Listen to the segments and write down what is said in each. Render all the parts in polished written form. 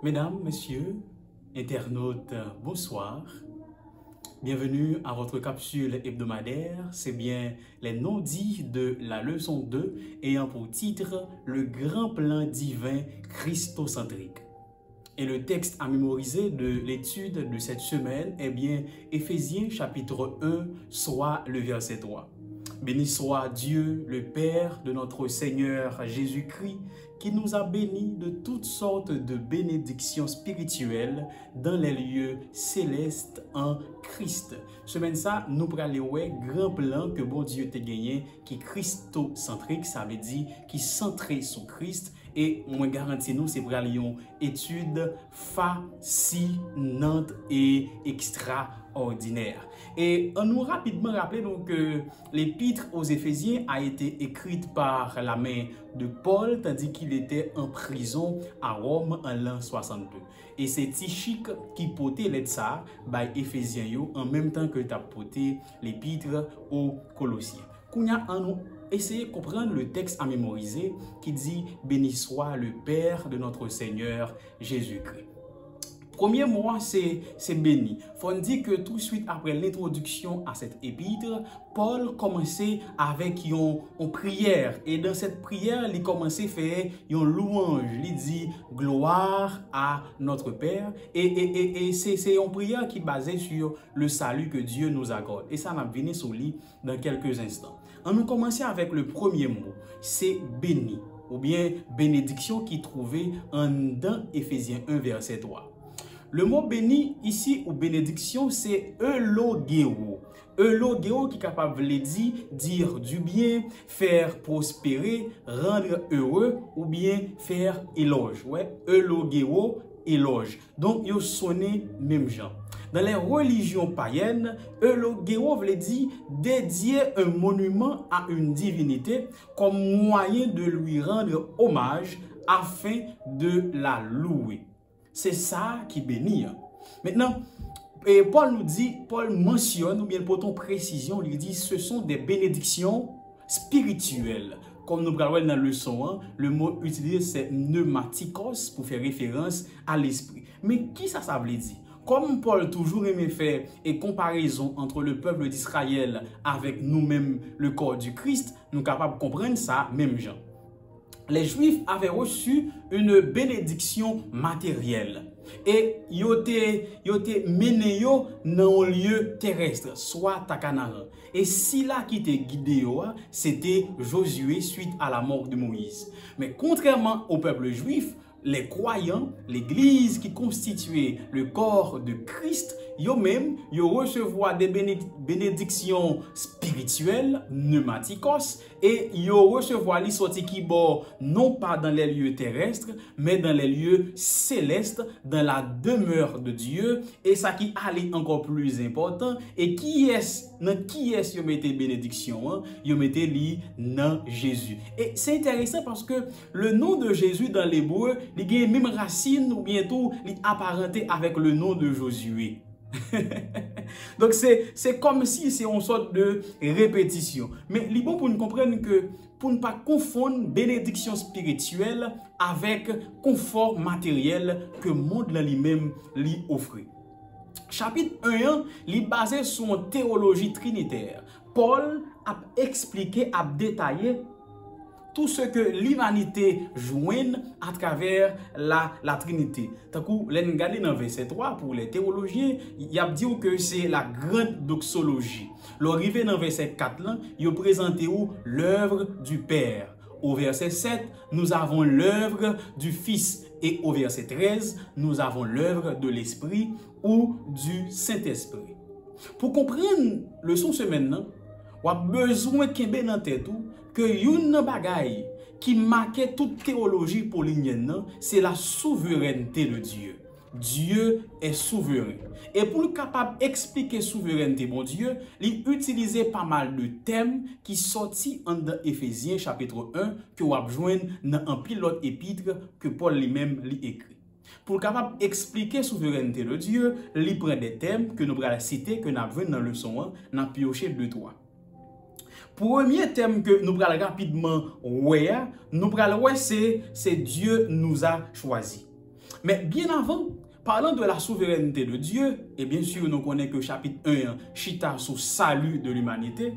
Mesdames, Messieurs, internautes, bonsoir. Bienvenue à votre capsule hebdomadaire. C'est bien les non-dits de la leçon 2 ayant pour titre « Le grand plan divin christocentrique ». Et le texte à mémoriser de l'étude de cette semaine est bien Éphésiens chapitre 1, soit le verset 3. Béni soit Dieu, le Père de notre Seigneur Jésus-Christ, qui nous a bénis de toutes sortes de bénédictions spirituelles dans les lieux célestes en Christ. Semaine ça, nous prenons le grand plan que bon Dieu t'a gagné, qui est christocentrique, ça veut dire qui est centré sur Christ. Et moi garantis nous, c'est pour une étude fascinante et extraordinaire. Et on nous rapidement rappeler donc que l'épître aux Éphésiens a été écrite par la main de Paul, tandis qu'il était en prison à Rome en l'an 62. Et c'est Tychique qui portait l'aide ça, by Éphésiens en même temps que tu as porté l'épître aux Colossiens. Kounya en nous essayez de comprendre le texte à mémoriser qui dit « Béni soit le Père de notre Seigneur Jésus-Christ ». Premier mois, c'est béni. Faut dire que tout de suite après l'introduction à cette épître, Paul commençait avec une prière. Et dans cette prière, il commençait à faire une louange. Il dit gloire à notre Père. Et c'est une prière qui est basée sur le salut que Dieu nous accorde. Et ça va venir sur lui dans quelques instants. On nous commencer avec le premier mot, c'est béni. Ou bien bénédiction qui est trouvée dans Éphésiens 1, verset 3. Le mot béni ici ou bénédiction, c'est eulogéo. Eulogéo qui est capable de dire du bien, faire prospérer, rendre heureux ou bien faire éloge. Ouais, eulogéo, éloge. Donc, il sonne même genre. Dans les religions païennes, eulogéo veut dire dédier un monument à une divinité comme moyen de lui rendre hommage afin de la louer. C'est ça qui bénit. Maintenant, Paul mentionne, ou bien pour ton précision, il dit ce sont des bénédictions spirituelles. Comme nous parlons dans la leçon 1, le mot utilisé c'est pneumatikos pour faire référence à l'esprit. Mais qui ça veut dire? Comme Paul toujours aimait faire une comparaison entre le peuple d'Israël avec nous-mêmes, le corps du Christ, nous sommes capables de comprendre ça, même gens. Les Juifs avaient reçu une bénédiction matérielle. Et ils ont été menés dans un lieu terrestre, soit à Canaan. Et si là qui était guidé, c'était Josué suite à la mort de Moïse. Mais contrairement au peuple juif, les croyants, l'église qui constituait le corps de Christ, eux-mêmes, ils recevoir des bénédictions spirituelles, pneumatikos, et ils recevoir les sorties qui bord non pas dans les lieux terrestres, mais dans les lieux célestes, dans la demeure de Dieu, et ça qui allait encore plus important, et qui est ils mettaient bénédiction, ils mettaient li dans Jésus. Et c'est intéressant parce que le nom de Jésus dans l'hébreu, il y a même racine ou bientôt il apparenté avec le nom de Josué. Donc c'est comme si c'est une sorte de répétition. Mais il est bon pour nous comprendre que pour ne pas confondre bénédiction spirituelle avec confort matériel que le monde lui-même lui offre. Chapitre 1, il est basé sur une théologie trinitaire. Paul a expliqué, a détaillé tout ce que l'humanité joigne à travers la Trinité. Tant que l'on regarde dans verset 3 pour les théologiens, il a dit que c'est la grande doxologie. L'arrivée dans verset 4, il a présenté l'œuvre du Père. Au verset 7, nous avons l'œuvre du Fils. Et au verset 13, nous avons l'œuvre de l'Esprit ou du Saint-Esprit. Pour comprendre le son semaine, on a besoin de dans tête que une bagaille qui marquait toute théologie paulinienne, c'est la souveraineté de Dieu. Dieu est souverain. Et pour être capable d'expliquer la souveraineté de Dieu, il utilisait pas mal de thèmes qui sortis en Éphésiens chapitre 1 que vous avez dans un pilote épître que Paul lui-même écrit. Pour être capable d'expliquer la souveraineté de Dieu, il prend des thèmes que nous allons citer, que nous avons dans la leçon 1, dans pioché 2-3. Premier thème que nous allons rapidement voir, c'est Dieu nous a choisis. Mais bien avant, parlant de la souveraineté de Dieu, et bien sûr nous connaissons que chapitre 1, chita sous salut de l'humanité,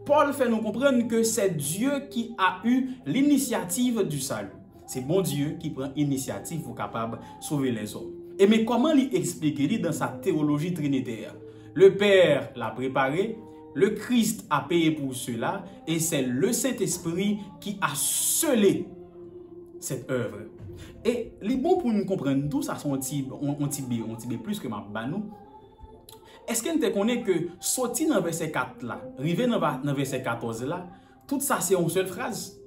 Paul fait nous comprendre que c'est Dieu qui a eu l'initiative du salut. C'est bon Dieu qui prend l'initiative pour capable sauver les hommes. Et mais comment lui expliquer dans sa théologie trinitaire? Le Père l'a préparé, le Christ a payé pour cela, et c'est le Saint-Esprit qui a scellé cette œuvre. Et les bon pour nous comprendre tout ça, on tibé plus que ma banou. Est-ce qu'on te connaît que sorti dans verset 4 là, arrivé dans verset 14 là, tout ça c'est une seule phrase?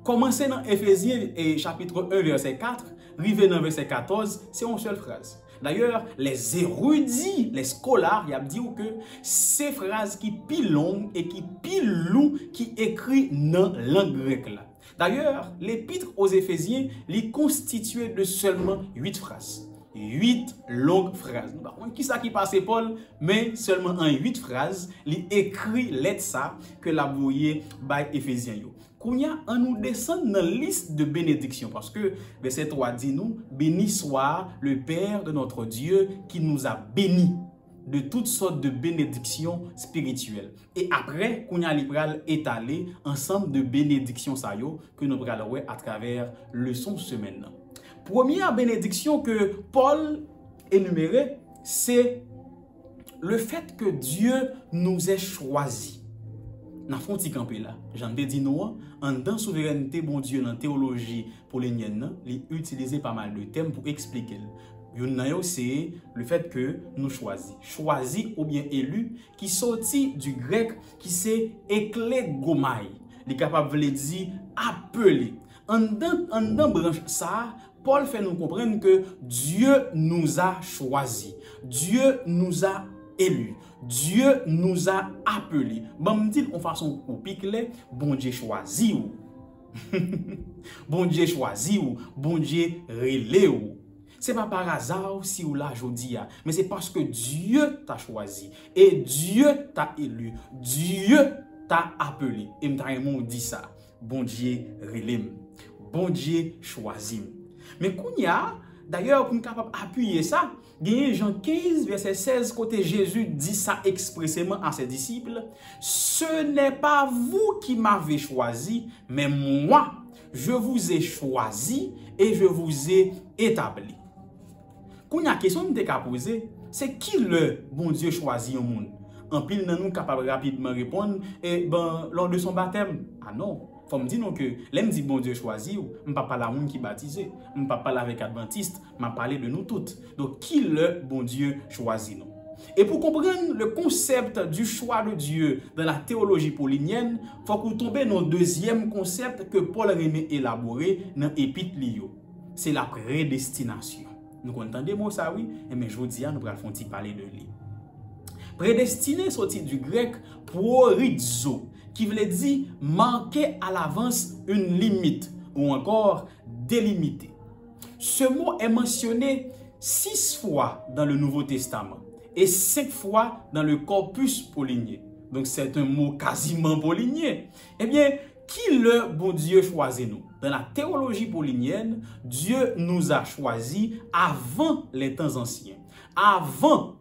Commencer dans Éphésiens chapitre 1 verset 4, arrivé dans verset 14, c'est une seule phrase. D'ailleurs, les érudits, les scolaires, ils ont dit que ces phrases qui pile longues et qui pile lourd qui écrit dans la langue grecque là. D'ailleurs, l'épître aux Éphésiens est constitué de seulement 8 phrases. 8 longues phrases. Qui ça qui passe Paul, mais seulement en 8 phrases, il écrit lettre ça que la bouillée by Éphésiens. Kounya, on nous descend dans la liste de bénédictions parce que verset 3 dit nous, béni soit le Père de notre Dieu qui nous a bénis de toutes sortes de bénédictions spirituelles. Et après, Kounya libral étalé ensemble de bénédictions ça yo que nous allons voir à travers leçon semaine. Première bénédiction que Paul énumérait, c'est le fait que Dieu nous ait choisis. Dans le fond, là, j'en ai dit nous, en dans souveraineté, bon Dieu, dans la théologie pour les niennes, il utilise pas mal de thèmes pour expliquer. C'est le fait que nous choisissons. Choisi ou bien élu, qui sortit du grec, qui c'est eklegomai. Il est capable de dire appeler. En dans branche ça, Paul fait nous comprendre que Dieu nous a choisis. Dieu nous a élus. Dieu nous a appelés. Bon, me dit en façon ou pique bon Dieu choisi ou. Bon Dieu choisi ou, bon Dieu relé ou. C'est pas par hasard si ou là jodi a, mais c'est parce que Dieu t'a choisi et Dieu t'a élu. Dieu t'a appelé. Et m'ta dit ça. Bon Dieu relé. Bon Dieu choisi. Mais kounya, d'ailleurs, pour nous capable appuyer ça, Jean 15, verset 16, côté Jésus dit ça expressément à ses disciples. Ce n'est pas vous qui m'avez choisi, mais moi, je vous ai choisi et je vous ai établi. Quand il y a une question que je poser, c'est qui le bon Dieu choisit au monde? En pile, nous capable rapidement répondre, lors de son baptême. Ah non. Faut me dire que l'aime dit bon Dieu choisi ou je ne parle pas la monde qui baptisé, je ne parle pas avec adventiste, je parle de nous toutes. Donc qui le bon Dieu choisit nous? Et pour comprendre le concept du choix de Dieu dans la théologie paulinienne, il faut qu'on tombe dans le deuxième concept que Paul aimait élaborer dans l'épître Lio. C'est la prédestination. Nous entendons mot ça oui, mais je vous dis nous allons parler de lui. Prédestiné sorti du grec prorizo, qui veut dire manquer à l'avance une limite ou encore délimiter. Ce mot est mentionné 6 fois dans le Nouveau Testament et 5 fois dans le corpus paulinien. Donc c'est un mot quasiment paulinien. Eh bien, qui le bon Dieu choisit nous? Dans la théologie paulinienne, Dieu nous a choisis avant les temps anciens, avant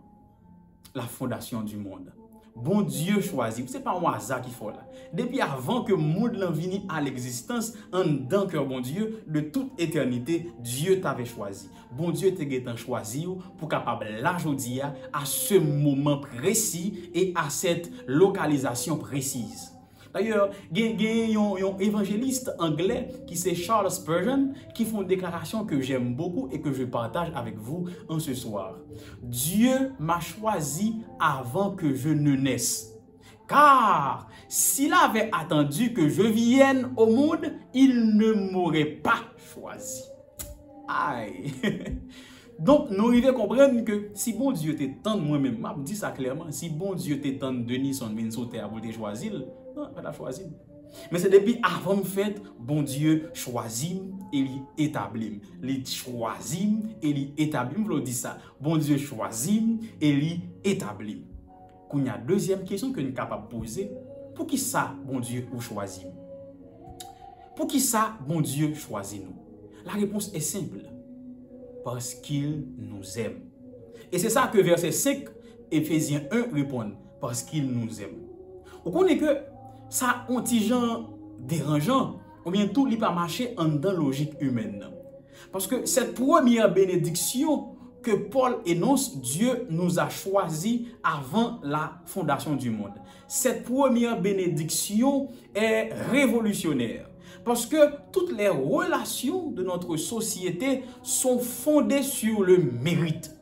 la fondation du monde. Bon Dieu choisit. Ce n'est pas un hasard qu'il faut là. Depuis avant que le monde vienne à l'existence, en dedans que bon Dieu, de toute éternité, Dieu t'avait choisi. Bon Dieu t'a choisi pour capable la aujourd'hui à ce moment précis et à cette localisation précise. D'ailleurs, il y a un évangéliste anglais qui c'est Charles Spurgeon qui font une déclaration que j'aime beaucoup et que je partage avec vous en ce soir. Dieu m'a choisi avant que je ne naisse. Car s'il avait attendu que je vienne au monde, il ne m'aurait pas choisi. Aïe! Donc, nous devons comprendre que si bon Dieu t'étend moi-même, je dis ça clairement, si bon Dieu t'étend Denis son vin sur terre pour te choisir, non, il va choisir. Mais c'est depuis avant le fait, bon Dieu choisit et il établit. Il choisit et il établit. Je vous dis ça. Bon Dieu choisit et il établit. Il y a une deuxième question que nous sommes capables de poser. Pour qui ça, bon Dieu, vous choisit? Pour qui ça, bon Dieu choisit nous? La réponse est simple. parce qu'il nous aime. Et c'est ça que verset 5, Éphésiens 1 répond, parce qu'il nous aime. Vous connaissez que ça, un petit genre dérangeant, ou bien tout n'est pas marché en dans logique humaine. Parce que cette première bénédiction que Paul énonce, Dieu nous a choisis avant la fondation du monde. Cette première bénédiction est révolutionnaire. Parce que toutes les relations de notre société sont fondées sur le mérite.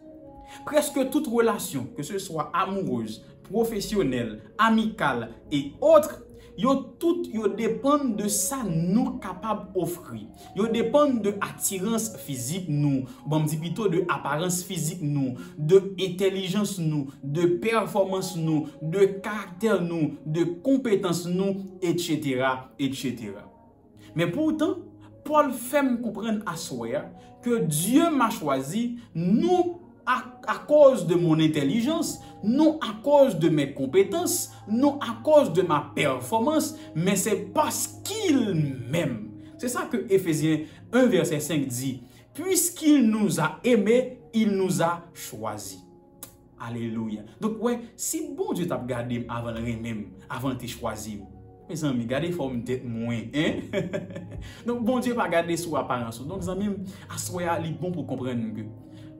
Presque toute relation, que ce soit amoureuse, professionnelle, amicale et autres, yo dépendent de ça nous capables d'offrir. Yo dépendent de attirance physique nous, bon dit plutôt de apparence physique nous, de intelligence nous, de performance nous, de caractère nous, de compétence nous, etc., etc. Mais pourtant, Paul fait me comprendre à soi que Dieu m'a choisi non à cause de mon intelligence, non à cause de mes compétences, non à cause de ma performance, mais c'est parce qu'il m'aime. C'est ça que Éphésiens 1 verset 5 dit. Puisqu'il nous a aimés, il nous a choisis. Alléluia. Donc ouais, si bon Dieu t'a gardé avant le même, avant de te choisir, mes amis, gardez forme tête moins, hein? Donc bon Dieu pas garder sous apparence. Donc mes amis, à soi il bon pour comprendre que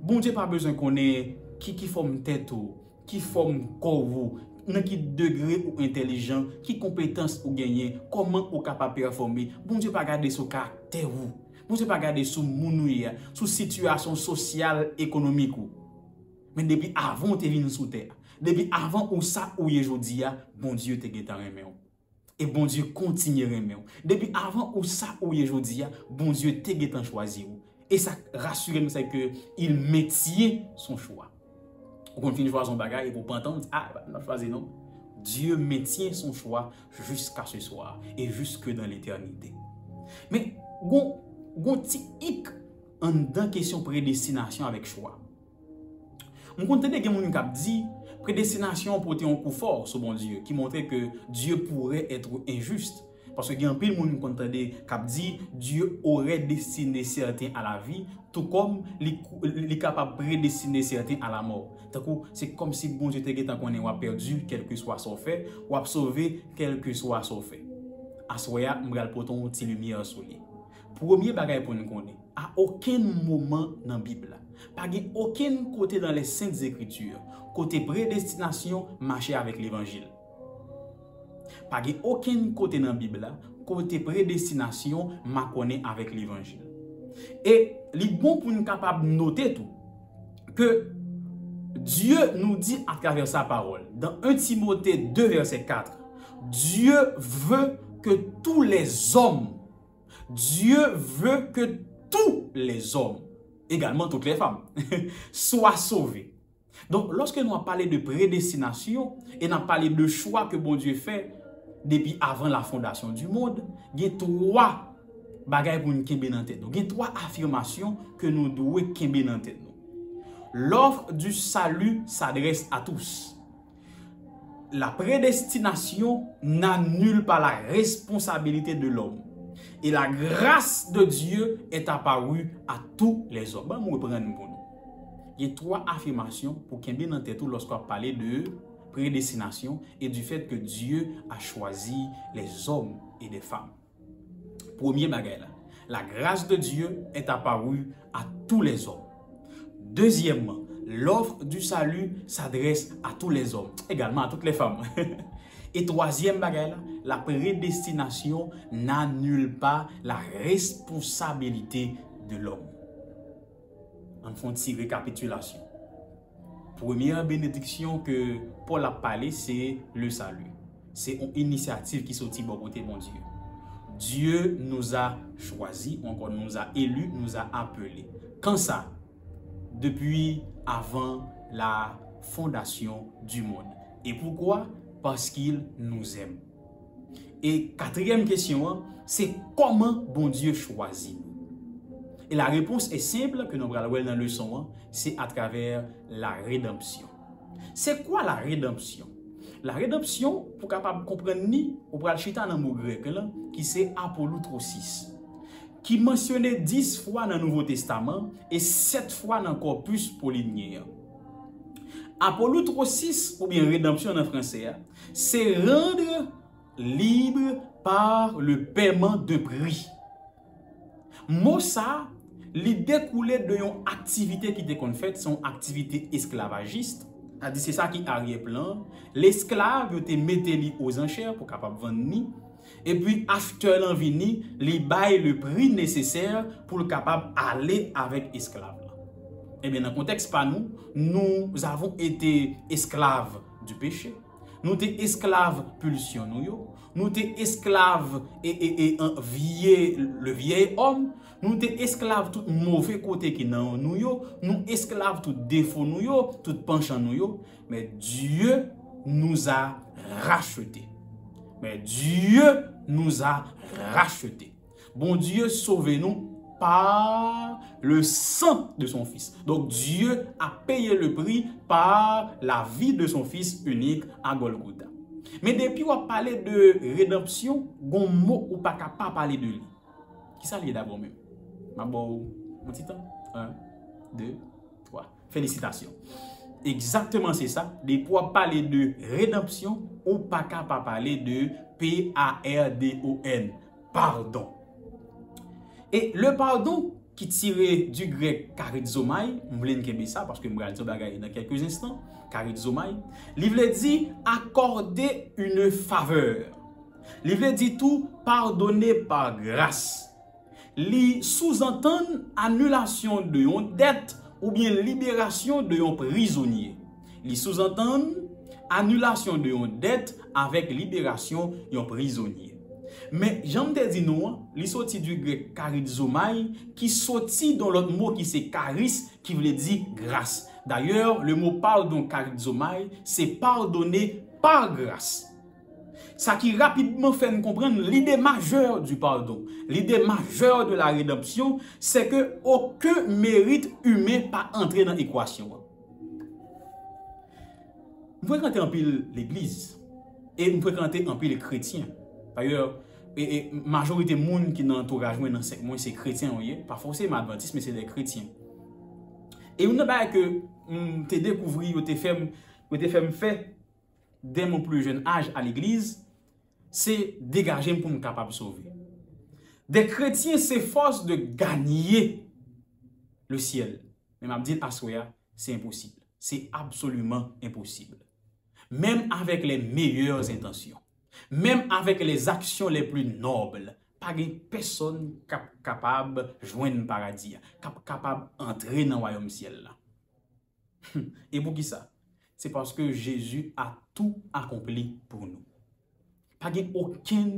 bon Dieu pas besoin qu'on ait qui forme tête ou qui forme corps ou dans quel degré ou intelligent, qui compétence ou gagner, comment ou capable performer. Bon Dieu pas garder sous caractère ou. Bon Dieu pas garder sous mounouya, sous situation sociale, économique ou. Mais depuis avant tu venu sous terre, depuis avant ou ça ou aujourd'hui, bon Dieu te gêté remet. Et bon Dieu continue remet. Depuis avant ou ça ou aujourd'hui, bon Dieu te gêté choisi. Et ça rassure c'est que il métier son choix. On finit choisir son bagage et pour pas entendre ah non choisi non. Dieu maintient son choix jusqu'à ce soir et jusque dans l'éternité. Mais gon ti hic en dans question prédestination avec choix. On compte des gens qui dit prédestination porter un coup fort sur bon Dieu qui montrait que Dieu pourrait être injuste. Parce que il y a un peu de monde qui dit Dieu aurait destiné certains à la vie, tout comme il est capable de prédestiner certains à la mort. C'est comme si bon Dieu était perdu, quel que soit son fait, ou a sauvé, quel que soit son fait. À ce moment-là, je vais porter une petite lumière sur lui. Premier bagage pour nous connaître, à aucun moment dans la Bible, pas aucun côté dans les Saintes Écritures, côté prédestination, marcher avec l'évangile. Pas aucun côté dans la Bible, côté prédestination, ma connaît avec l'évangile. Et il est bon pour nous capable de noter tout, que Dieu nous dit à travers sa parole, dans 1 Timothée 2, verset 4, Dieu veut que tous les hommes, Dieu veut que tous les hommes, également toutes les femmes, soient sauvés. Donc, lorsque nous avons parlé de prédestination et nous avons parlé de choix que bon Dieu fait depuis avant la fondation du monde, il y a trois bagages pour nous kembe dans tête. Il y a trois affirmations que nous devons kembe dans tête. L'offre du salut s'adresse à tous. La prédestination n'annule pas la responsabilité de l'homme. Et la grâce de Dieu est apparue à tous les hommes. Bon, nous reprenons pour nous. Il y a trois affirmations pour qu'on bien en tête lorsqu'on parle de prédestination et du fait que Dieu a choisi les hommes et les femmes. Premier bagage là, la grâce de Dieu est apparue à tous les hommes. Deuxièmement, l'offre du salut s'adresse à tous les hommes, également à toutes les femmes. Et troisième bagage là, la prédestination n'annule pas la responsabilité de l'homme. En font une récapitulation. Première bénédiction que Paul a parlé, c'est le salut. C'est une initiative qui sortit de côté de mon Dieu. Dieu nous a choisis, encore nous a élus, nous a appelés. Quand ça? Depuis avant la fondation du monde. Et pourquoi? Parce qu'il nous aime. Et quatrième question, c'est comment bon Dieu choisit. Et la réponse est simple que nous allons voir dans la leçon, c'est à travers la rédemption. C'est quoi la rédemption? La rédemption, pour capable comprendre ni, on va le chita dans le mot grec qui c'est apolloutrosis, qui mentionné 10 fois dans le Nouveau Testament et 7 fois dans le corpus paulinien. Apolloutre 6, ou bien rédemption en français, c'est rendre libre par le paiement de prix. Mot ça, il découlait de une activité qui était faite, son activité esclavagiste. C'est ça qui arrière-plan. L'esclave était mis aux enchères pour capable vendre. Et puis, acheteur l'envini, li baille le prix nécessaire pour le capable aller avec esclave. Et bien, dans le contexte pas nous avons été esclaves du péché. Nous sommes esclaves pulsion, nous sommes esclaves le vieil homme. Nous sommes esclaves tout mauvais côté qui dans nous esclaves tout défaut tout penchant mais Dieu nous a rachetés. Mais Dieu nous a rachetés. Bon Dieu sauve-nous par le sang de son Fils. Donc Dieu a payé le prix par la vie de son Fils unique à Golgotha. Mais depuis on parle de rédemption, bon mot ou pas capable parler de lui. Qui ça lié d'abord même? Bon petit temps. 1, 2, 3. Félicitations. Exactement c'est ça. Depuis on parler de rédemption, ou pas capable parler de P-A-R-D-O-N. Pardon. Et le pardon qui tirait du grec charizomai, je vais ça parce que je vais dire dans quelques instants, charizomai, il veut dire accorder une faveur. Il veut dire tout pardonner par grâce. Il sous-entend annulation de une dette ou bien libération de un prisonnier. Il sous-entend annulation de une dette avec libération d'un prisonnier. Mais j'aime te dire non, il sorti du grec charizomai qui sorti dans l'autre mot qui c'est charis qui veut dire grâce. D'ailleurs, le mot pardon charizomai c'est pardonner par grâce. Ça qui rapidement fait nous comprendre l'idée majeure du pardon. L'idée majeure de la rédemption, c'est que aucun mérite humain pas entrer dans l'équation. Vous fréquentez un peu l'église et vous fréquentez un peu les chrétiens. D'ailleurs, et majorité de gens qui dans l'entourage, moi, c'est chrétien, pas forcément adventiste, mais c'est des chrétiens. Et on a que tu découvert, tu fait dès mon plus jeune âge à l'église, c'est dégager pour me capable de sauver. Des chrétiens s'efforcent de gagner le ciel. Mais je dis à Soya, c'est impossible. C'est absolument impossible. Même avec les meilleures intentions. Même avec les actions les plus nobles, pas de personne capable de joindre le paradis, capable d'entrer dans le royaume ciel. Et pour qui ça? C'est parce que Jésus a tout accompli pour nous. Pas de aucun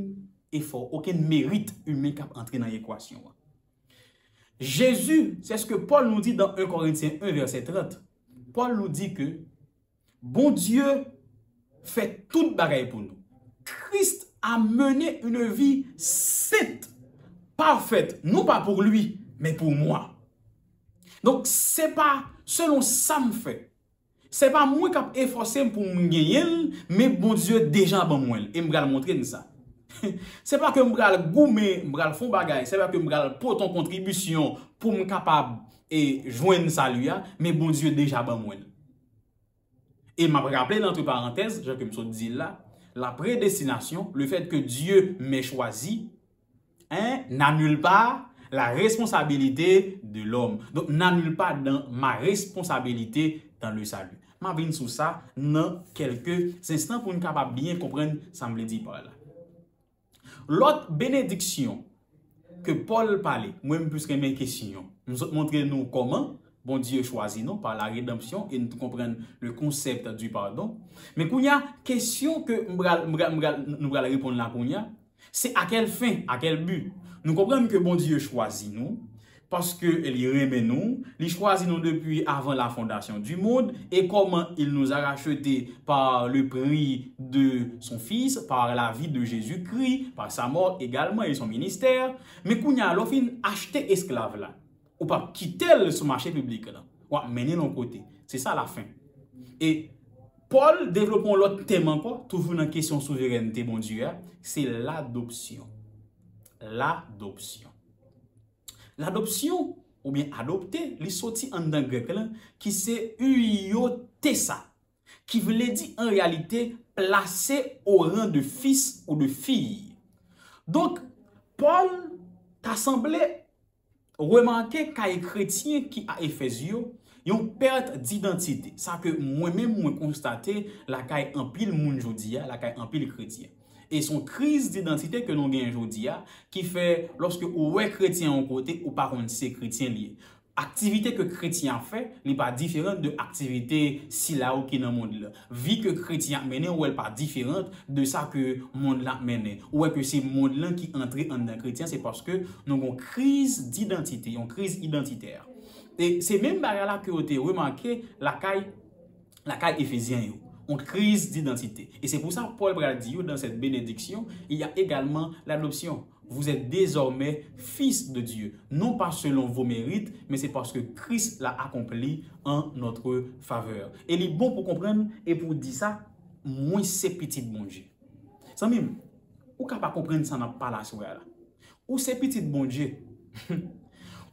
effort, aucun mérite humain capable d'entrer dans l'équation. Jésus, c'est ce que Paul nous dit dans 1 Corinthiens 1, verset 30. Paul nous dit que bon Dieu fait toute bagaille pour nous. Christ a mené une vie sainte, parfaite, non pas pour lui, mais pour moi. Donc, ce n'est pas selon ça me fait. Ce n'est pas moi qui ai efforcé pour me gagner, mais bon Dieu déjà bon moi. Et je vais montrer ça. Ce n'est pas que je vais goumer, je vais faire bagaille, ce n'est pas que je vais pour ton contribution pour me capable et joindre salut, mais bon Dieu déjà bon moi. Et je me rappelle entre parenthèses, je me suis dit là, la prédestination, le fait que Dieu m'ait choisi, n'annule pas la responsabilité de l'homme. Donc, n'annule pas dans ma responsabilité dans le salut. Je vais sur ça dans quelques instants pour nous capable bien comprendre ça me dit par là. L'autre bénédiction que Paul parlait, moi plus que mes questions, nous montrer nous comment bon Dieu choisit nous par la rédemption et nous comprenons le concept du pardon. Mais quand il y a question que nous allons répondre là, c'est à quelle fin, à quel but. Nous comprenons que bon Dieu choisit nous parce qu'il remet nous, il choisit nous depuis avant la fondation du monde et comment il nous a rachetés par le prix de son Fils, par la vie de Jésus-Christ, par sa mort également et son ministère. Mais quand il y a l'offre acheter esclave là, ou pas quitter ce marché public là, ou mener nos côtés. C'est ça la fin. Et Paul développons l'autre thème encore, toujours dans la question souveraineté, bon Dieu, c'est l'adoption. L'adoption. L'adoption, ou bien adopter, li sorti en dans grec là, qui c'est uiotessa, qui voulait dire en réalité placer au rang de fils ou de fille. Donc, Paul t'a semblé remarquer qu'il y a des chrétiens qui à Éphésiens, ils ont perte d'identité. Ça que moi-même, moi constaté, la caille en pile moun jodia, la caille en pile chrétien. Et son crise d'identité que nous avons aujourd'hui, qui fait, lorsque vous êtes chrétien en côté, ou par contre c'est chrétien lié. Activité que chrétien fait, n'est pas différente de l'activité si là ou qui dans le monde là. Vie que chrétien mené, ou elle pas différente de ça que le monde là mené. Ou est que c'est le monde là qui entre en dans chrétien, c'est parce que nous avons une crise d'identité, une crise identitaire. Et c'est même là que vous avez remarqué la caille Éphésiens. Une crise d'identité. Et c'est pour ça que Paul dit dans cette bénédiction, il y a également l'adoption. Vous êtes désormais fils de Dieu, non pas selon vos mérites, mais c'est parce que Christ l'a accompli en notre faveur. Et il est bon pour comprendre et pour dire ça, moi c'est petit bon Dieu. Ça même, ou capable comprendre ça n'a pas la soirée là. Ou c'est petit bon Dieu.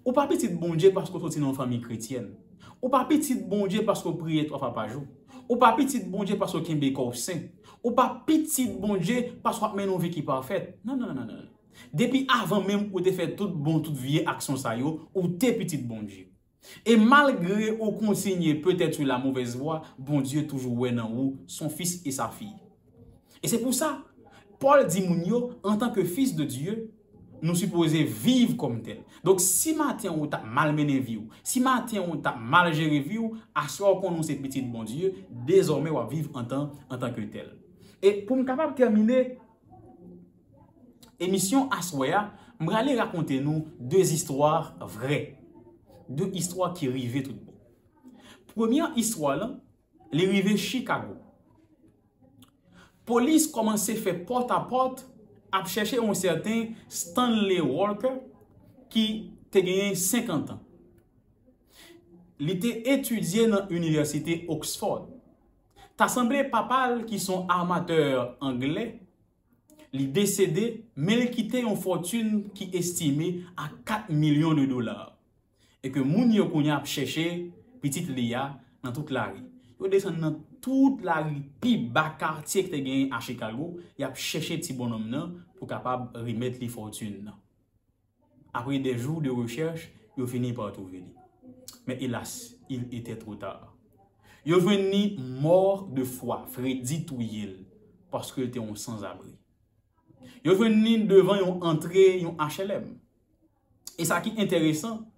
Ou pas petit bon Dieu parce que vous êtes dans une famille chrétienne. Ou pas petit bon Dieu parce que vous priez 3 fois par jour. Ou pas petit bon Dieu parce que vous avez un saint. Ou pas petit bon Dieu parce que vous avez une vie qui est parfaite. Non, non, non, non. Depuis avant même où vous avez fait toute bonne, toute vieille action, ou t'es petit bon Dieu. Et malgré ou consigné peut-être sur la mauvaise voie, bon Dieu toujours ouais dans vous, son fils et sa fille. Et c'est pour ça, Paul dit Mounio, en tant que fils de Dieu, nous supposons vivre comme tel. Donc, si matin on t'a mal mené vie, si matin on t'a mal géré vie, à soir qu'on nous c'est petit bon Dieu, désormais on va vivre en tant que tel. Et pour me capable de terminer l'émission Assoya, je vais aller raconter nous 2 histoires vraies. 2 histoires qui arrivaient tout bon. Première histoire là, les arrivées Chicago. Police commençait à faire porte à porte à chercher un certain Stanley Walker qui a gagné 50 ans. Il était étudié dans l'université Oxford. T'as semblé papal qui sont armateurs anglais, il décédé, mais il quitté une fortune qui est estimée à 4 millions de dollars. Et que moun yo kounya cherché petite Lia dans toute la rue. Yo descend dans toute la rue, pi bas quartier que te gagné à Chicago, y a cherché petit bonhomme nan pour capable remettre les fortunes. Après des jours de recherche, yo fini par trouver lui. Mais hélas, il était trop tard. Yo venu mort de foi, Freddy Touyel, parce que était un sans-abri. Yo venu devant yon entrée yon HLM. Et ça qui est intéressant,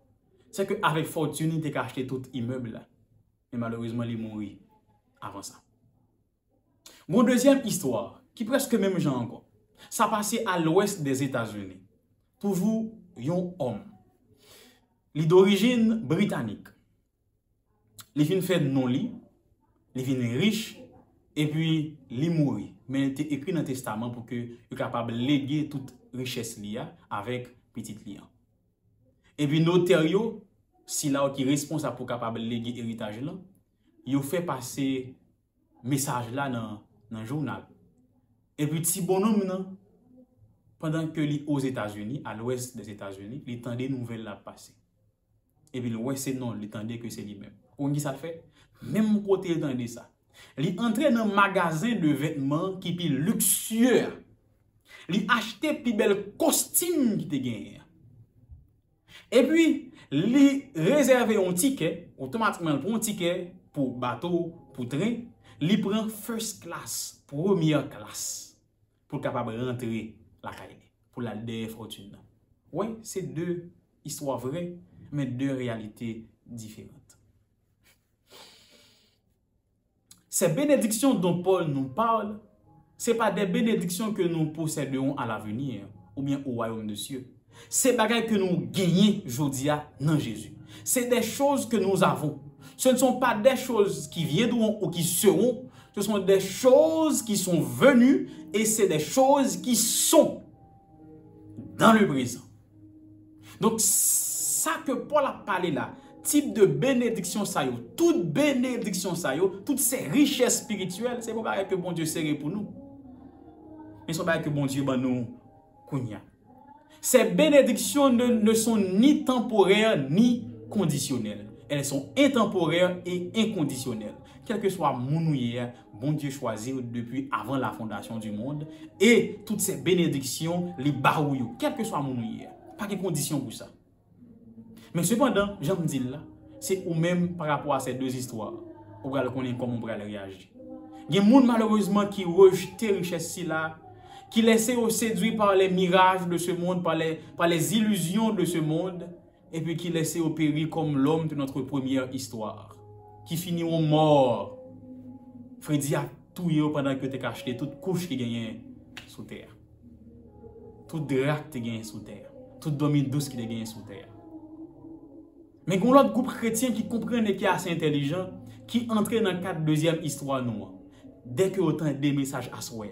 c'est que avec fortune, il a acheté tout immeuble là. Mais malheureusement, il est mort avant ça. Mon deuxième histoire, qui est presque même genre encore, ça passait à l'ouest des États-Unis. Toujours un homme. Il est d'origine britannique. Il vient faire non-lit, il vient riche, et puis il mourit. Mais il était écrit dans le testament pour que soit capable de léguer toute richesse liée avec petite lien. Et puis notario, si là qui est responsable pour capable léguer héritage là, il fait passer message là dans le journal. Et puis petit bonhomme là, pendant que li aux États-Unis, à l'ouest des États-Unis, il tendait nouvelles là passer. Et puis l'ouest c'est non, il tendait que c'est lui-même. On dit ça le fait, même côté il tendait ça. Il entrait dans un magasin de vêtements qui est luxueux. Il achetait plus bel costume qui te gagné. Et puis, il réservait un ticket, automatiquement pour un ticket pour bateau, pour train, il prend first class, première classe, pour capable rentrer la caille, pour la fortune. Oui, c'est 2 histoires vraies, mais 2 réalités différentes. Ces bénédictions dont Paul nous parle, ce n'est pas des bénédictions que nous posséderons à l'avenir, ou bien au royaume de cieux. C'est des bagages que nous gagnons aujourd'hui dans Jésus. C'est des choses que nous avons. Ce ne sont pas des choses qui viendront ou qui seront. Ce sont des choses qui sont venues et c'est des choses qui sont dans le présent. Donc, ça que Paul a parlé là, type de bénédiction ça yo, toute bénédiction ça yo, toutes ces richesses spirituelles, c'est pas que bon Dieu serré pour nous. Mais c'est pas que bon Dieu ban nous kounya. Ces bénédictions ne sont ni temporaires ni conditionnelles. Elles sont intemporaires et inconditionnelles. Quel que soit mon hier, bon Dieu choisit depuis avant la fondation du monde. Et toutes ces bénédictions, les barouillent. Quel que soit mon hier. Pas de condition pour ça. Mais cependant, j'aime dire là, c'est ou même par rapport à ces deux histoires, on va connaître comment on va réagir. Il y a des gens malheureusement qui rejettent ces richesses là, qui laissent séduire par les mirages de ce monde, par les illusions de ce monde, et puis qui laissent périr comme l'homme de notre première histoire, qui finiront morts. Freddy a tout pendant que tu as acheté toute couche qui gagne sous terre, tout drap qui gagne sous terre, tout domine douce qui gagne sous terre. Mais il y a l'autre groupe chrétien qui comprend et qui est assez intelligent, qui entre dans la deuxième histoire noire. Dès que autant des messages à soi,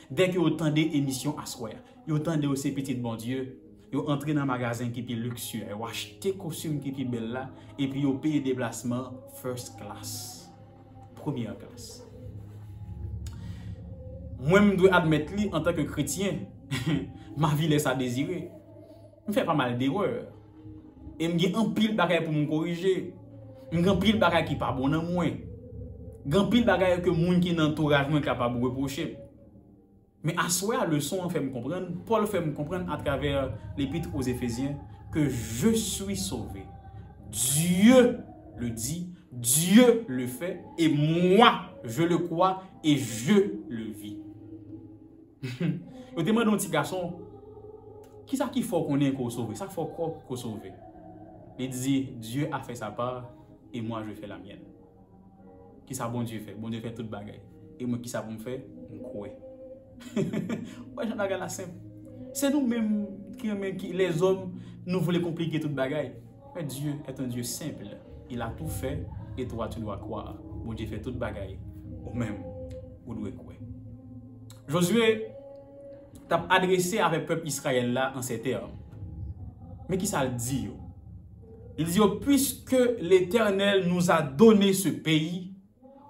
dès que autant des émissions à soi, il y a autant de ces petits bon Dieu, ils entrent dans un magasin qui est luxueux, ils achètent des costumes qui sont belles là, et puis ils payent des déplacements first class, première classe. Moi, je dois admettre, en tant que chrétien, ma vie laisse à désirer. Je fais pas mal d'erreurs. Et je suis en pile de bagages pour me corriger. Je suis en pile de bagages qui ne sont pas bon en moi. Je suis en pile de bagages que les gens qui sont dans l'entourage sont capables de reprocher. Mais à soi, le son fait me comprendre. Paul fait me comprendre à travers l'épître aux Éphésiens que je suis sauvé. Dieu le dit, Dieu le fait, et moi, je le crois et je le vis. Je demande à un petit garçon, qui ça qu'il faut qu'on ait qu'on sauve? Ça faut qu'on sauve. Il dit, Dieu a fait sa part et moi je fais la mienne. Qui ça bon Dieu fait? Bon Dieu fait toute bagaille. Et moi qui ça bon fait? On croit. Ouais, j'en ai la simple. C'est nous-mêmes qui, les hommes, nous voulons compliquer toute bagaille. Mais Dieu est un Dieu simple. Il a tout fait et toi tu dois croire. Bon Dieu fait toute bagaille. Ou même, vous devez croire. Josué t'a adressé avec le peuple Israël là en ces termes. Mais qui ça le dit? Il dit, puisque l'Éternel nous a donné ce pays,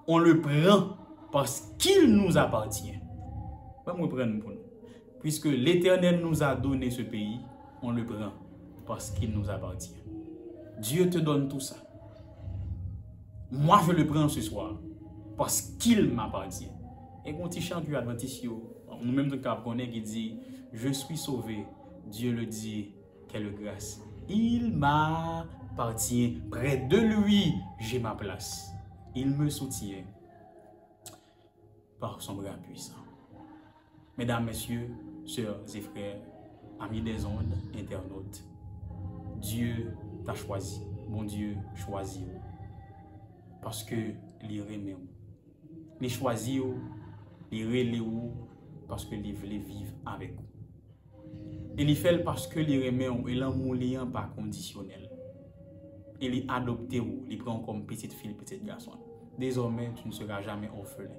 on le prend parce qu'il nous appartient. Puisque l'Éternel nous a donné ce pays, on le prend parce qu'il nous appartient. Dieu te donne tout ça. Moi, je le prends ce soir parce qu'il m'appartient. Et quand il chante Adventiste, nous-mêmes, qui dit, je suis sauvé. Dieu le dit, quelle grâce. Il m'appartient. Près de lui, j'ai ma place. Il me soutient par son bras puissant. Mesdames, messieurs, sœurs et frères, amis des ondes, internautes, Dieu t'a choisi. Mon Dieu choisit. Parce que il remet. Il choisit, il relève parce que il veut vivre avec vous. Il fait parce que il remet et l'amour n'est pas conditionnel. Il est adopté ou il prend comme petite fille, petit garçon. Désormais, tu ne seras jamais orphelin.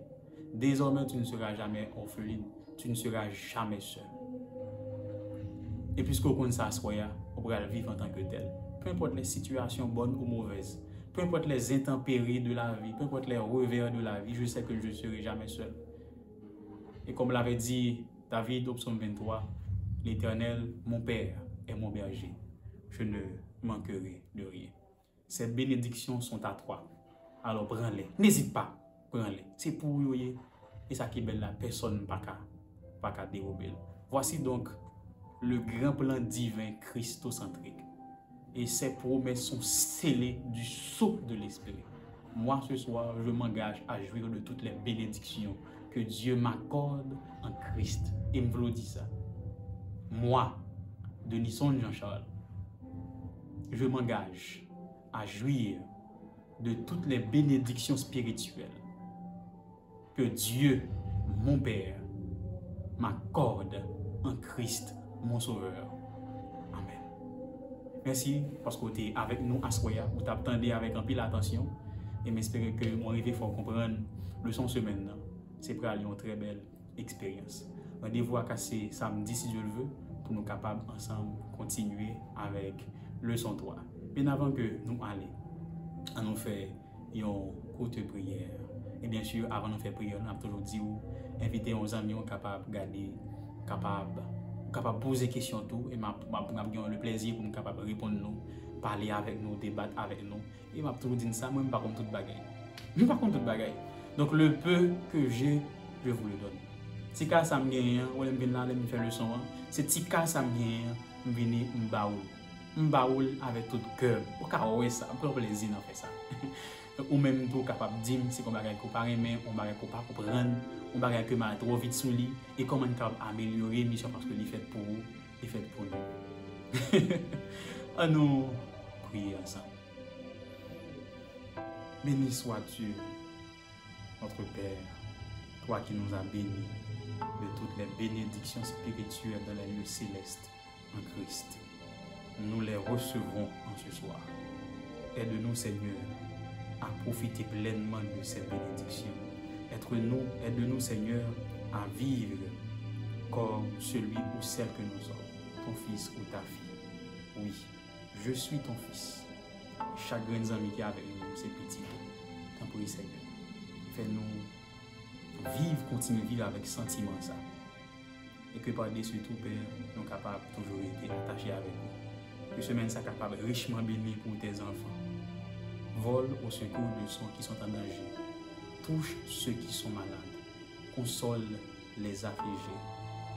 Désormais, tu ne seras jamais orpheline. Tu ne seras jamais seul. Et puisqu'on connaît ça, on pourra vivre en tant que tel. Peu importe les situations bonnes ou mauvaises, peu importe les intempéries de la vie, peu importe les revers de la vie, je sais que je ne serai jamais seul. Et comme l'avait dit David au psaume 23, l'Éternel, mon Père, est mon berger. Je ne manquerai de rien. Ces bénédictions sont à toi. Alors prends-les. N'hésite pas, prends-les. C'est pour vous. Et ça qui est belle là, personne pas qu'à dérober. Voici donc le grand plan divin christocentrique. Et ces promesses sont scellées du sceau de l'Esprit. Moi, ce soir, je m'engage à jouir de toutes les bénédictions que Dieu m'accorde en Christ. Et me dit ça. Moi, Denison Jean-Charles, je m'engage à jouir de toutes les bénédictions spirituelles que Dieu, mon Père, m'accorde en Christ, mon Sauveur. Amen. Merci parce que tu es avec nous à Soya, vous t'attendez avec un pile attention et m'espérer que mon arrivée faut comprendre le son semaine. C'est pour aller une très belle expérience. Rendez-vous à casser samedi si Dieu le veut pour nous capables ensemble continuer avec le son 3. Bien avant que nous allions, nous faire une courte prière. Et bien sûr, avant de faire prière, nous avons toujours dit inviter nos amis capables de garder, capables capable de poser des questions tout et m'a le plaisir pour me capable répondre nous, parler avec nous, débattre avec nous. Et m'a toujours dit ça, moi je pas contre toute bagaille. Je pas contre toute bagaille. Donc le peu que j'ai, je vous le donne. Si cas ça me gagne, ou je viens là, je me faire le son, c'est si cas ça me gagne, je viens m'baoul avec tout cœur. Au cas où ça, un peu plaisir d'en faire ça. Ou même tout capable de dire si on bagaille qu'on pas aimer, on bagaille qu'on pas comprendre, on bagaille que mal trop vite sous lui et comment on capable améliorer mission parce que il fait pour vous, il fait pour nous. À nous prier ensemble. Béni sois-tu, notre Père, toi qui nous as bénis de toutes les bénédictions spirituelles dans les lieux célestes en Christ. Nous les recevrons en ce soir. Aide-nous, Seigneur, à profiter pleinement de ces bénédictions. Aide-nous, Seigneur, à vivre comme celui ou celle que nous sommes, ton fils ou ta fille. Oui, je suis ton fils. Chaque grand ami qui est avec nous, c'est petit. T'en prie, Seigneur. Fais-nous vivre, continuer à vivre avec sentiment ça. Et que par-dessus tout, Père, nous sommes capables de toujours être attachés avec nous. Que semaine soit capable richement béni pour tes enfants. Vole au secours de ceux qui sont en danger. Touche ceux qui sont malades. Console les affligés.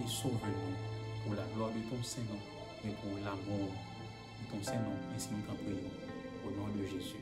Et sauve-nous pour la gloire de ton Saint-Nom et pour l'amour de ton Saint-Nom. Ainsi nous t'en prions. Au nom de Jésus.